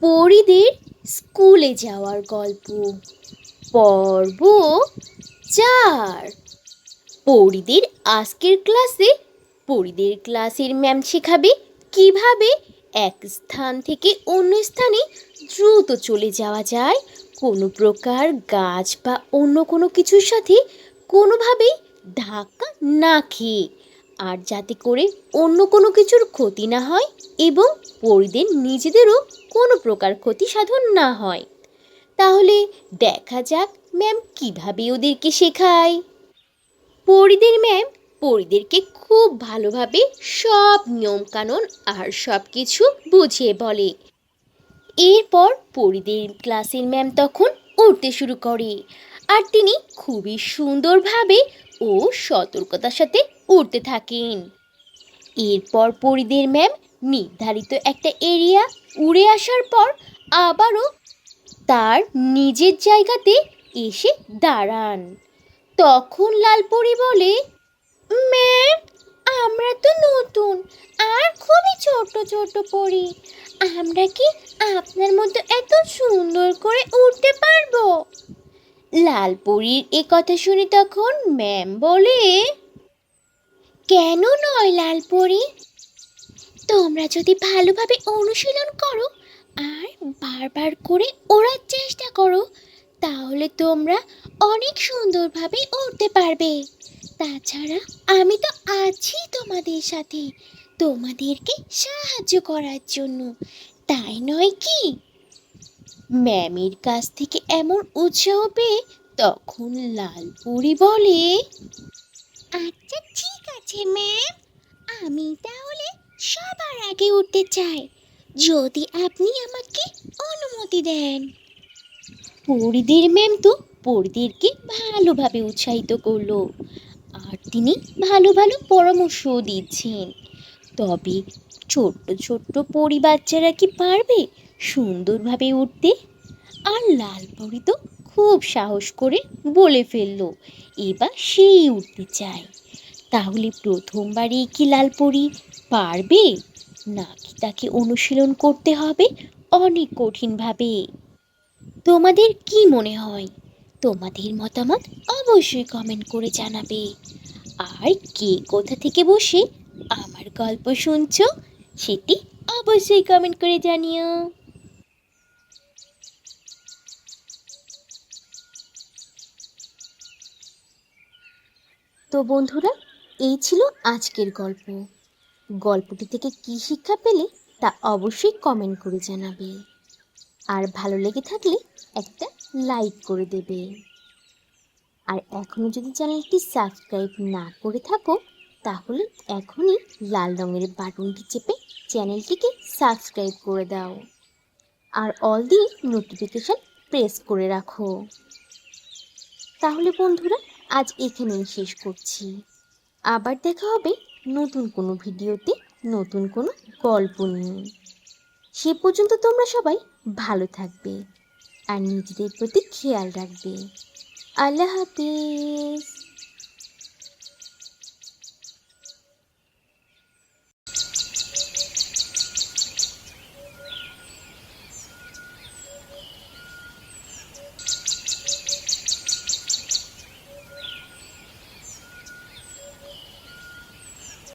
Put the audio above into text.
পরীদের স্কুলে যাওয়ার গল্প পর্ব ৪। পরীদের আজকের ক্লাসে পরীদের ক্লাসের ম্যাম শেখাবে কিভাবে এক স্থান থেকে অন্য স্থানে দ্রুত চলে যাওয়া যায়, কোনো প্রকার গাছ বা অন্য কোনো কিছুর সাথে কোনোভাবেই ধাক্কা না খেয়ে, আর যাতে করে অন্য কোনো কিছুর ক্ষতি না হয় এবং পরীদের নিজেদেরও কোনো প্রকার ক্ষতি সাধন না হয়। তাহলে দেখা যাক ম্যাম কিভাবে ওদেরকে শেখায়। পরীদের ম্যাম পরীদেরকে খুব ভালোভাবে সব নিয়মকানুন আর সব কিছু বুঝিয়ে বলে। এরপর পরীদের ক্লাসের ম্যাম তখন উঠতে শুরু করে, আর তিনি খুবই সুন্দরভাবে ও সতর্কতার সাথে উঠতে থাকেন। এরপর পরীদের ম্যাম নির্ধারিত একটা এরিয়া উড়ে আসার পর আবারও তার নিজের জায়গাতে এসে দাঁড়ান। তখন লালপরি বলে, ম্যাম, আমরা তো নতুন আর খুবই ছোট ছোট পরি, আমরা কি আপনার মতো এত সুন্দর করে উঠতে পারবো? লালপরির এ কথা শুনে তখন ম্যাম বলে, কেন নয় লালপরি, তোমরা যদি ভালোভাবে অনুশীলন করো আর বারবার করে ওড়ার চেষ্টা করো, তাহলে তোমরা অনেক সুন্দরভাবে উড়তে পারবে। তাছাড়া আমি তো আছি তোমাদের সাথে, তোমাদেরকে সাহায্য করার জন্য, তাই নয় কি? ম্যামের কাছ থেকে এমন উৎসাহ পেয়ে তখন লালপরি বলে, আচ্ছা ঠিক আছে ম্যাম, আমি তাহলে সবার আগে উঠতে চাই, যদি আপনি আমাকে অনুমতি দেন। পরীদের ম্যাম তো পরীদেরকে ভালোভাবে উৎসাহিত করলো, আর তিনি ভালো ভালো পরামর্শও দিচ্ছেন। তবে ছোট্ট ছোট্ট পরী বাচ্চারা কি পারবে সুন্দরভাবে উঠতে? আর লালপরি তো খুব সাহস করে বলে ফেললো এবার সেই উঠতে চায়। তাহলে প্রথমবারই কি লালপরি পারবে, নাকি তাকে অনুশীলন করতে হবে অনেক কঠিনভাবে? তোমাদের কি মনে হয়? তোমাদের মতামত অবশ্যই কমেন্ট করে জানাবে। আর কে কোথা থেকে বসে আমার গল্প শুনছো সেটি অবশ্যই কমেন্ট করে জানিও। তো বন্ধুরা, এই ছিল আজকের গল্প। গল্পটি থেকে কী শিক্ষা পেলে তা অবশ্যই কমেন্ট করে জানাবে। আর ভালো লেগে থাকলে একটা লাইক করে দেবে। আর এখনও যদি চ্যানেলটি সাবস্ক্রাইব না করে থাকো, তাহলে এখনই লাল রঙের বাটনটি চেপে চ্যানেলটিকে সাবস্ক্রাইব করে দাও, আর অল দিয়ে নোটিফিকেশান প্রেস করে রাখো। তাহলে বন্ধুরা, আজ এখানেই শেষ করছি। আবার দেখা হবে নতুন কোনো ভিডিওতে, নতুন কোনো গল্প নিয়ে। সে পর্যন্ত তোমরা সবাই ভালো থাকবে আর নিজেদের প্রতি খেয়াল রাখবে। আল্লাহ হাফিজ।